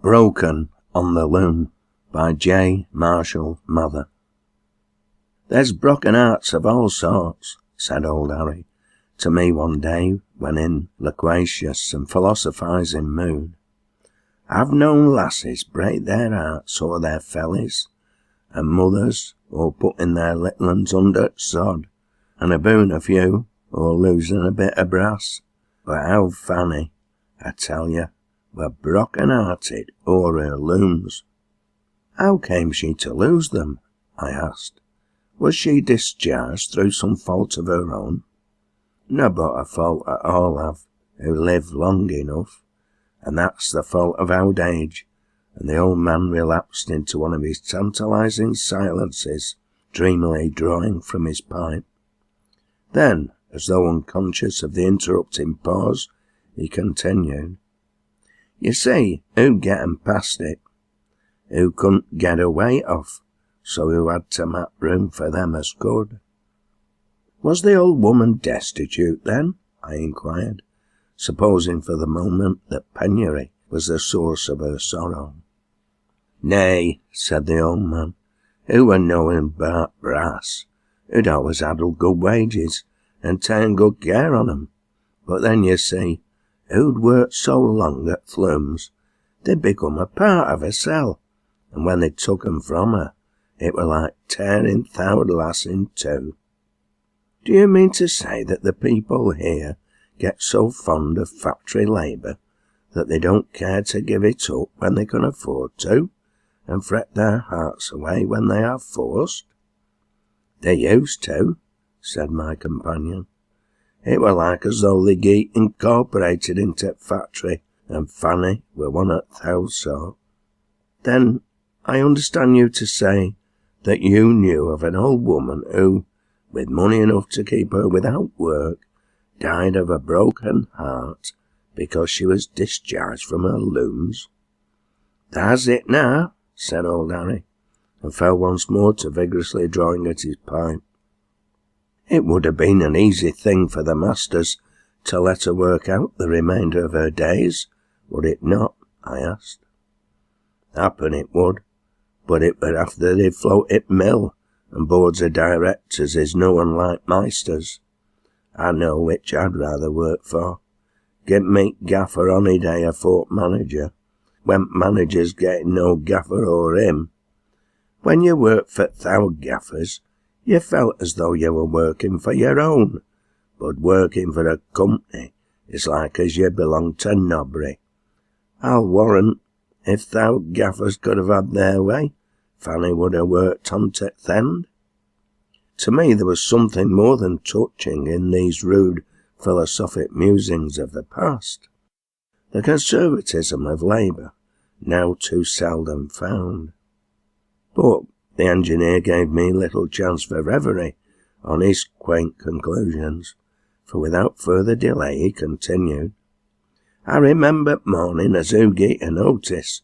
Broken on the Loom by J. Marshall Mather. "There's broken hearts of all sorts," said old Harry to me one day when in loquacious and philosophising mood. "I've known lasses break their hearts o'er their fellies, and mothers o'er putting their little uns under sod, and aboon a few o'er losing a bit of brass. But how Fanny, I tell you, were broken-hearted o'er her looms." "How came she to lose them?" I asked. "Was she discharged through some fault of her own?" "No but a fault at all have, who live long enough, and that's the fault of old age." And the old man relapsed into one of his tantalising silences, dreamily drawing from his pipe. Then, as though unconscious of the interrupting pause, he continued, "You see, who'd get 'em past it? Who couldn't get a weight off, so who had to make room for them as could." "Was the old woman destitute then?" I inquired, supposing for the moment that penury was the source of her sorrow. "Nay," said the old man, "who were knowing about brass, who'd always had good wages, and ta'en good care on 'em. But then, you see, who'd worked so long at th' looms, they'd become a part of herself, and when they took 'em from her, it were like tearing th' owd lass in two." "Do you mean to say that the people here get so fond of factory labour that they don't care to give it up when they can afford to, and fret their hearts away when they are forced?" "They used to," said my companion. "It were like as though they get incorporated into th' factory, and Fanny were one o' th' old sort." "Then I understand you to say that you knew of an old woman who, with money enough to keep her without work, died of a broken heart because she was discharged from her looms?" "That's it now," said old Harry, and fell once more to vigorously drawing at his pipe. "It would have been an easy thing for the masters to let her work out the remainder of her days, would it not?" I asked. "Happen it would, but it were after they'd floated mill, and boards of directors is no one like maisters. I know which I'd rather work for. Get me gaffer ony day afore manager, when manager's getting no gaffer o'er him. When you worked for th' owd gaffers, you felt as though you were working for your own, but working for a company is like as you belong to nobby. I'll warrant, if th' owd gaffers could have had their way, Fanny would have worked on to th' end." To me there was something more than touching in these rude philosophic musings of the past. The conservatism of labour, now too seldom found. But the engineer gave me little chance for reverie on his quaint conclusions, for without further delay he continued, "I remember th' morning as who get a notice.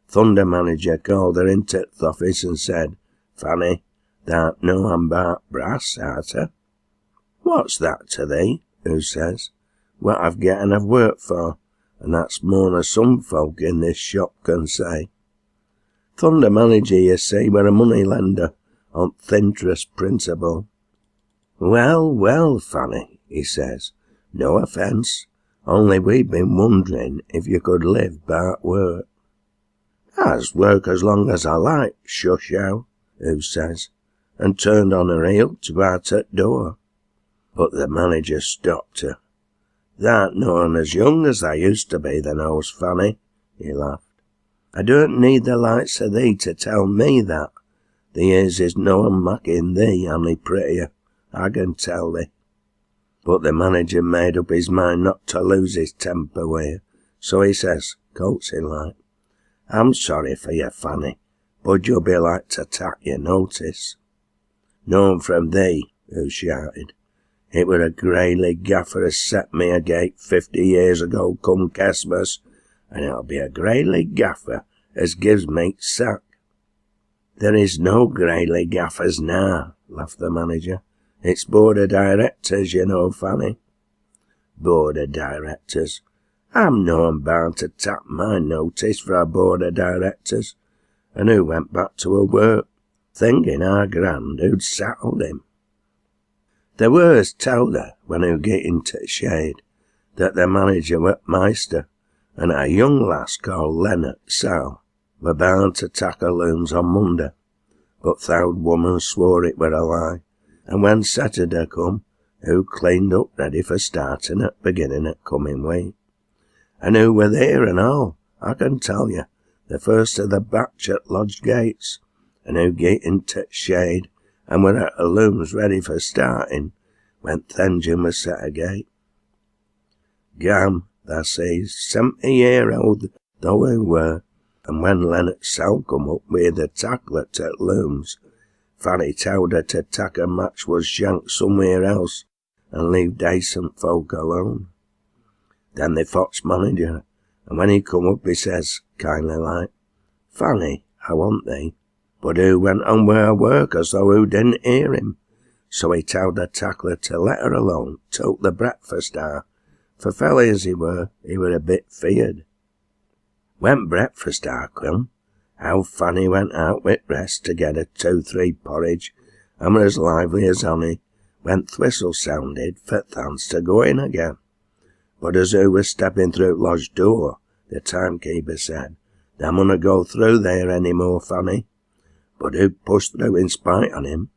Thunder manager called her into th' office and said, 'Fanny, thou'rt knowing about brass, art? What's that to thee?' Who says, 'What I've getten of work for, and that's more nor some folk in this shop can say.' Thunder manager, you see, were a money lender on th' interest principle. 'Well, well, Fanny,' he says, 'no offence, only we've been wondering if you could live ba'at work.' 'I'se work as long as I like, shush how,' who says, and turned on her heel to go out at door. But the manager stopped her. 'Thou'rt noan as young as thou used to be, thou knows, Fanny,' he laughed. 'I don't need the likes o' thee to tell me that. The years is noan making thee ony prettier, I can tell thee.' But the manager made up his mind not to lose his temper wi' her, so he says, coaxing like, 'I'm sorry for you, Fanny, but you'll be like to tak your notice.' 'Noan from thee,' who shouted. 'It were a greyly gaffer as set me agate 50 years ago come Christmas, and it'll be a greyly gaffer as gives me sack.' 'There is no greyly gaffers now,' laughed the manager. 'It's board of directors, you know, Fanny.' 'Board of directors? I'm noan bound to tap my notice for a board of directors, and who went back to her work, thinking our grand who'd settled him. The worst told her when who get into the shade that the manager were Meister, and a young lass called Leonard Sal were bound to tackle looms on Monday, but th' old woman swore it were a lie, and when Saturday come, who cleaned up ready for starting at beginning at coming week. And who were there and all, I can tell you, the first of the batch at lodge gates, and who get into shade, and were at the looms ready for starting, when th' engine was set agate. Gam, thou sees, 70-year-old though we were, and when Leonard Sal come up with the tackler to the looms, Fanny told her to tack a match was shanked somewhere else, and leave decent folk alone. Then they fotched manager, and when he come up he says, kindly like, Fanny, I want thee. But who went on with her work as though who didn't hear him. So he told the tackler to let her alone till the breakfast hour. For felly as he were a bit feared. When breakfast hour come, how Fanny went out with rest to get a 2-3 porridge, and were as lively as honey, when th' whistle sounded for thance to go in again. But as who was stepping through lodge door, the timekeeper said, Thou munna go through there any more, Fanny. But who pushed through in spite on him.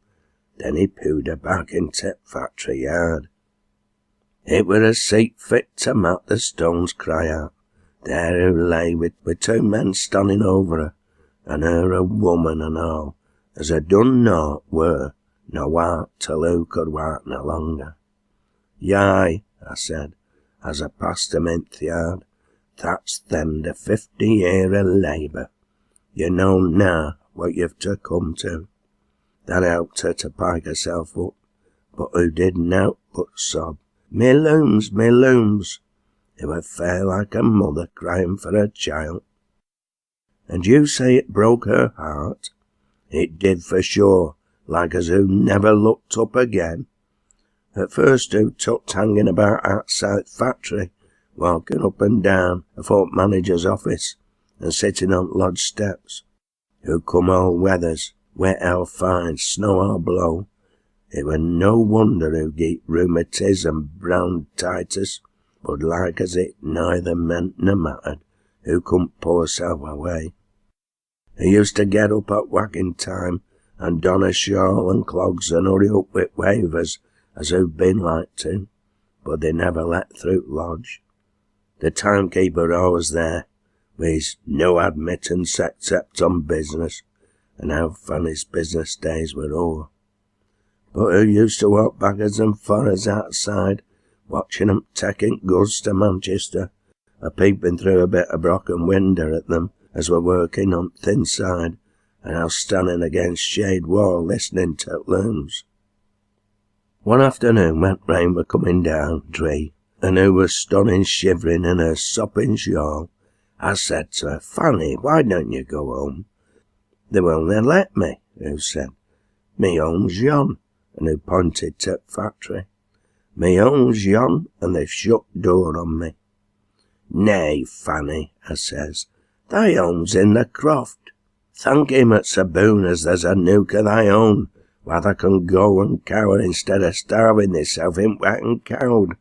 Then he pooed her back into th' factory yard. It were a seat fit to mak the stones cry out. There who lay with 2 men stunning over her, and her a woman and all, as a done naught were, no heart till who could walk no longer. Yai, I said, as I passed him in th' yard, that's them the 50 year of labour. You know now what you've to come to. That helped her to pike herself up, but who did nowt but sob, Me looms, me looms. It were fair like a mother crying for her child. And you say it broke her heart? It did for sure, like as who never looked up again. At first who took hanging about outside factory, walking up and down afore manager's office, and sitting on lodge steps. Who come all weathers, wet or fine, snow or blow. It were no wonder who get rheumatism, brown titus, but like as it neither meant nor mattered, who couldn't pull herself away. Who used to get up at whacking time, and don a shawl and clogs and hurry up with wavers, as who'd been like to, but they never let through lodge. The timekeeper always there, with no admittance except on business, and how Fanny's business days were o'er. But who used to walk backwards and forwards outside, watching 'em taking goods to Manchester, a peeping through a bit of broken window at them as were working on thin side, and how standing against shade wall listening to looms. One afternoon when rain were coming down dree, and who was stunning shivering in her sopping shawl, I said to her, Fanny, why don't you go home? They won't let me, who said. Me home's yon, and who pointed to the factory. Me home's yon, and they've shut door on me. Nay, Fanny, I says, thy home's in the croft. Thank him at Saboon as there's a nook of thy own, where thou can go and cower instead of starving thyself in wet and cold.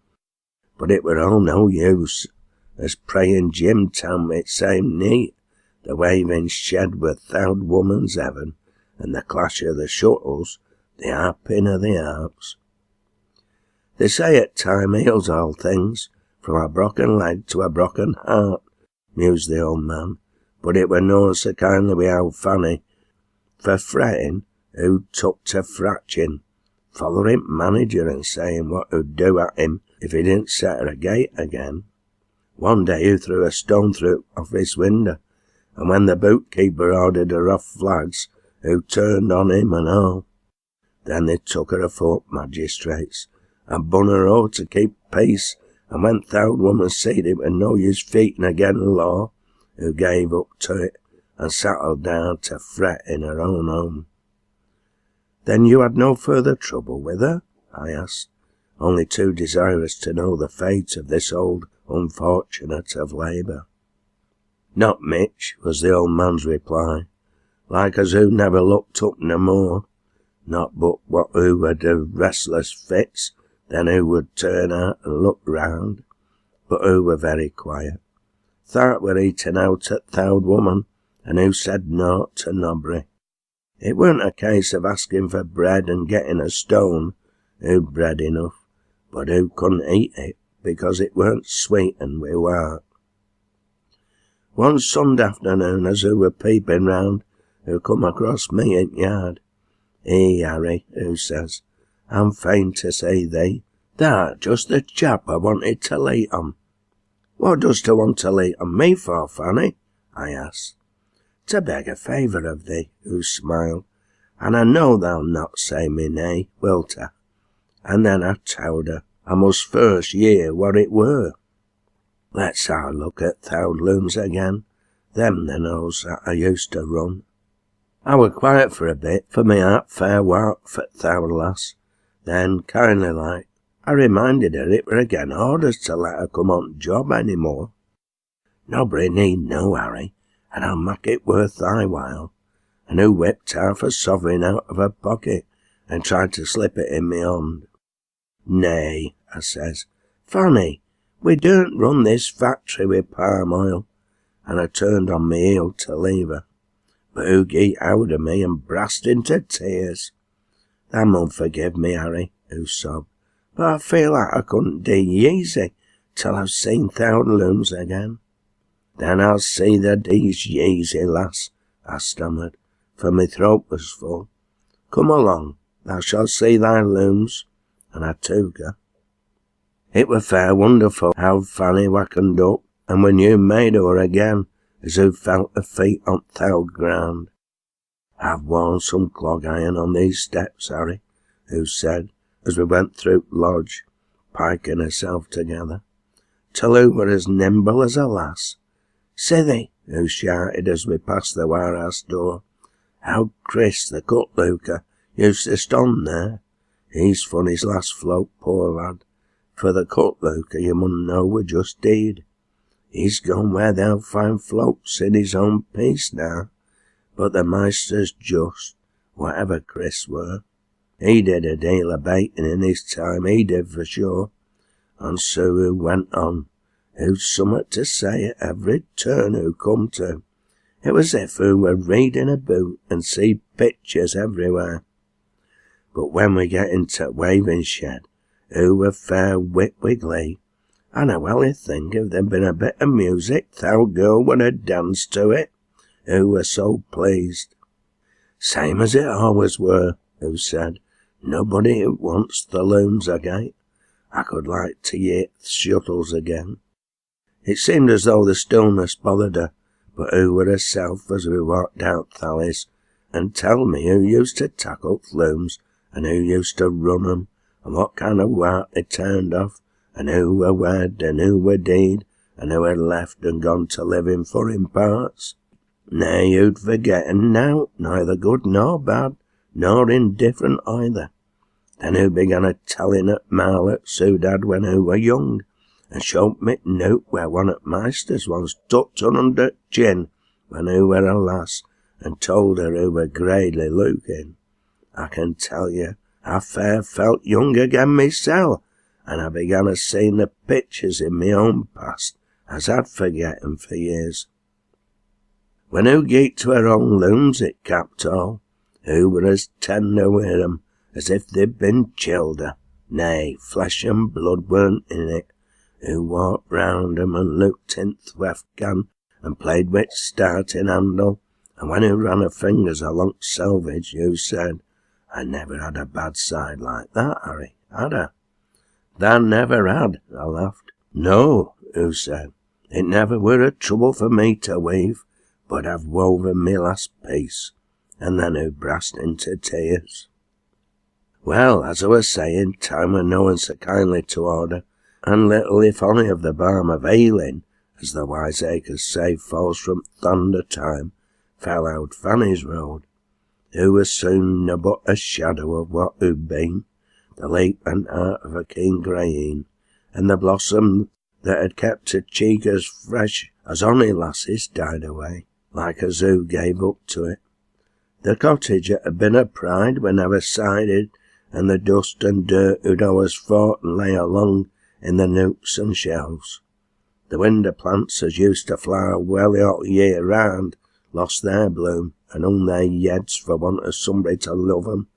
But it were all no use, as praying Jim told me it same neat, the waving shed were thowd woman's heaven, and the clash of the shuttles, the harping of the harps. They say at time heals all things, from a broken leg to a broken heart, mused the old man, but it were no so kindly with old Fanny, for fretting, who took to fratching, following manager and saying what who'd do at him if he didn't set her agate again. One day he threw a stone through office window, and when the bootkeeper ordered her off flags, who turned on him and all. Then they took her afore magistrates, and bun her out to keep peace, and when th' old woman seed it were no use fighting again the law, who gave up to it, and settled down to fret in her own home. Then you had no further trouble with her? I asked, only too desirous to know the fate of this old unfortunate of labour. Not Mitch, was the old man's reply, like as who never looked up no more, not but what who would have restless fits, then who would turn out and look round, but who were very quiet. Thought were eating out at th' old woman, and who said naught to nobody. It weren't a case of asking for bread and getting a stone, who bread enough, but who couldn't eat it, because it weren't sweetened wi' work. One Sunday afternoon, as who were peeping round, who come across me in yard. Harry, who says, I'm fain to say thee, thou'rt just the chap I wanted to lay on. What dost thou want to lay on me for, Fanny? I asked. To beg a favour of thee, who smiled, and I know thou'll not say me nay, wilt ta? And then I told her I must first hear what it were. Let's have a look at th' old looms again, them the knows that I used to run. I were quiet for a bit, for me heart fair work for th' old lass. Then, kindly like, I reminded her it were again orders to let her come on job any more. Nobody need know, Harry, and I'll mak it worth thy while. And who whipped half a sovereign out of her pocket, and tried to slip it in me hand. Nay, I says, Fanny, we don't run this factory with palm oil, and I turned on me heel to leave her. But who got out of me and brast into tears. Thou mun forgive me, Harry, who sobbed, but I feel like I couldn't do easy till I've seen th' old looms again. Then I'll see thee dees easy, lass, I stammered, for my throat was full. Come along, thou shalt see thy looms, and I took her. It were fair wonderful how Fanny wackened up, and when you made her again, as who felt her feet on th' old ground. I've worn some clog iron on these steps, Harry, who said, as we went through lodge, piking herself together, till who were as nimble as a lass. Sithee, who shouted as we passed the warehouse door, how Chris, the cut-looker, used to stand there. He's funny's last float, poor lad, for the cut-looker you mun know were just deed. He's gone where they'll find floats in his own piece now, but the meister's just, whatever Chris were. He did a deal of baiting in his time, he did for sure. And so who went on, who'd summat to say at every turn who come to. It was if who were reading a book and see pictures everywhere. But when we get into waving shed, who were fair whipped with glee, and I well think if there'd been a bit of music, th' old girl would have danced to it, who were so pleased. Same as it always were, who said, nobody who wants the looms again. I could like to hear th' shuttles again. It seemed as though the stillness bothered her, but who were herself as we walked out th' alleys, and tell me who used to tackle th' looms, and who used to run 'em, and what kind of work they turned off, and who were wed, and who were deed, and who had left and gone to live in foreign parts. Nay, you'd forgetten now, neither good nor bad, nor indifferent either. Then who began a telling at Malc who'd had when who were young, and showed me note where one at Meister's once tucked her under chin when who were a lass, and told her who were greatly looking. I can tell you, I fair felt young again myself, and I began a seeing the pictures in me own past, as I'd forgetten for years. When who get to her own looms it capped all, who were as tender with 'em as if they'd been childer, nay, flesh and blood weren't in it, who walked round 'em and looked in th' weft can and played with starting handle, and when who ran her fingers along selvage, who said, I never had a bad side like that, Harry, had I? Thou never had, I laughed. No, who said, it never were a trouble for me to weave, but I've woven me last piece, and then who brast into tears. Well, as I was saying, time were knowing so kindly toward her, and little if any of the balm of healing, as the wiseacres say falls from thunder time, fell out Fanny's road, who was soon no but a shadow of what who'd been, the leap and heart of a keen greyeen, and the blossom that had kept her cheek as fresh as ony lass's died away, like as who gave up to it. The cottage that had been a pride were never sided, and the dust and dirt who'd always fought and lay along in the nooks and shelves. The window plants as used to flower well all year round lost their bloom and hung their heads for want of somebody to love 'em,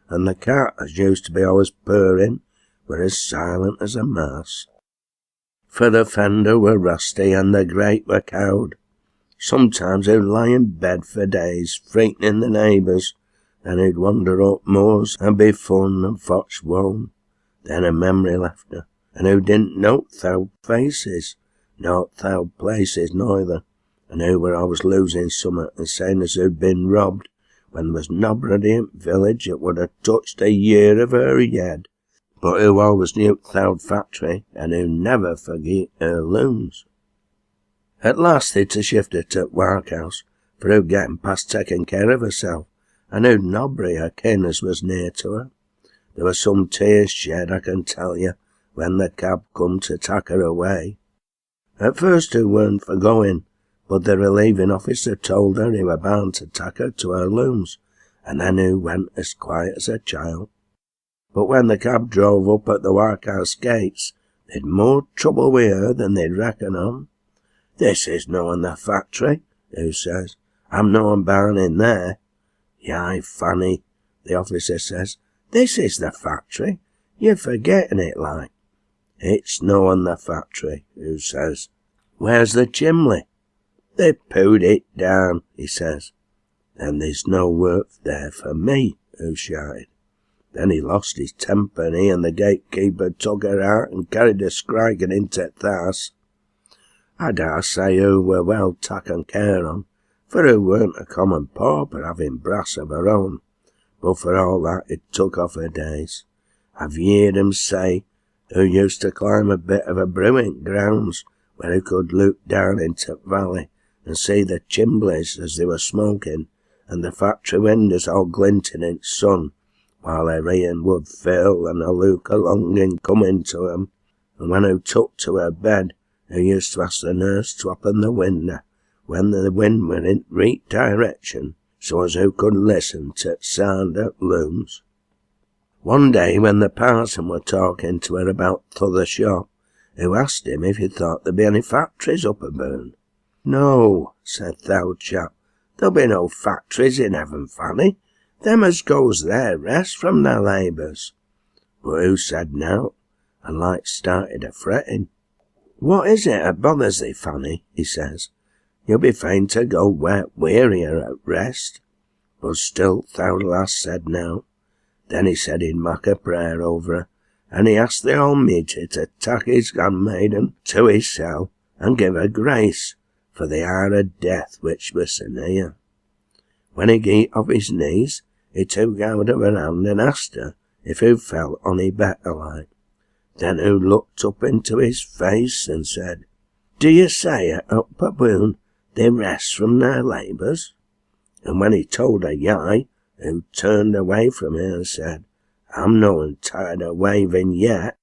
and the cat as used to be always purring were as silent as a mouse. For the fender were rusty and the grate were cowed. Sometimes he'd lie in bed for days, frightening the neighbours. Then he'd wander up moors and be fun and fotch wone. Then a memory left her, and who didn't note thou faces, not thou places neither, and who were always losing summat and saying as who'd been robbed, when there was nobody in village that would have touched a year of her yed, but who always knew Ch12 Factory, and who never forget her looms. At last they'd to shift her to workhouse, for who'd getting past taking care of herself, and who'd nobody her kin as was near to her. There were some tears shed, I can tell you, when the cab come to take her away. At first who weren't for going, but the relieving officer told her he were bound to take her to her looms, and then who went as quiet as a child. But when the cab drove up at the workhouse gates, they'd more trouble with her than they'd reckon on. "This is knowing the factory," who says. "I'm knowing bound in there." "Yai, Fanny," the officer says, "this is the factory. You're forgetting it like." "It's knowing the factory," who says. "Where's the chimney?" "They pooed it down," he says. "Then there's no work there for me," who shouted. Then he lost his temper, and he and the gatekeeper took her out and carried her scragging into th' house. I dare say who were well taken care on, for who weren't a common pauper having brass of her own, but for all that it took off her days. I've heerd 'em say who used to climb a bit of a brewing grounds where who could look down into the valley and see the chimblies as they were smoking, and the factory windows all glinting in sun, while her earn would fill and a look a longing coming to 'em, and when who took to her bed, who used to ask the nurse to open the window when the wind were in right direction, so as who could listen to the sound of looms. One day when the parson were talking to her about t'other shop, who asked him if he thought there'd be any factories up aboon. "No," said th' old chap, "there'll be no factories in heaven, Fanny. Them as goes there rest from their labours." But who said nowt, and like started a fretting. "What is it that bothers thee, Fanny?" he says. "You'll be fain to go where wearier at rest." But still th' old lass said nowt. Then he said he'd mak a prayer over her, and he asked the Almighty to tak his handmaiden to his cell and give her grace for the hour of death which was so near. When he got off his knees, he took out of her hand and asked her if who felt ony better like. Then who looked up into his face and said, "Do you say at up aboon they rest from their labours?" And when he told her yai, who turned away from her and said, "I'm noan tired of waving yet."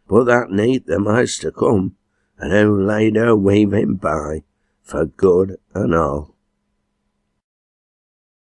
But that night the mice to come, and who laid her weaving by, for good and all.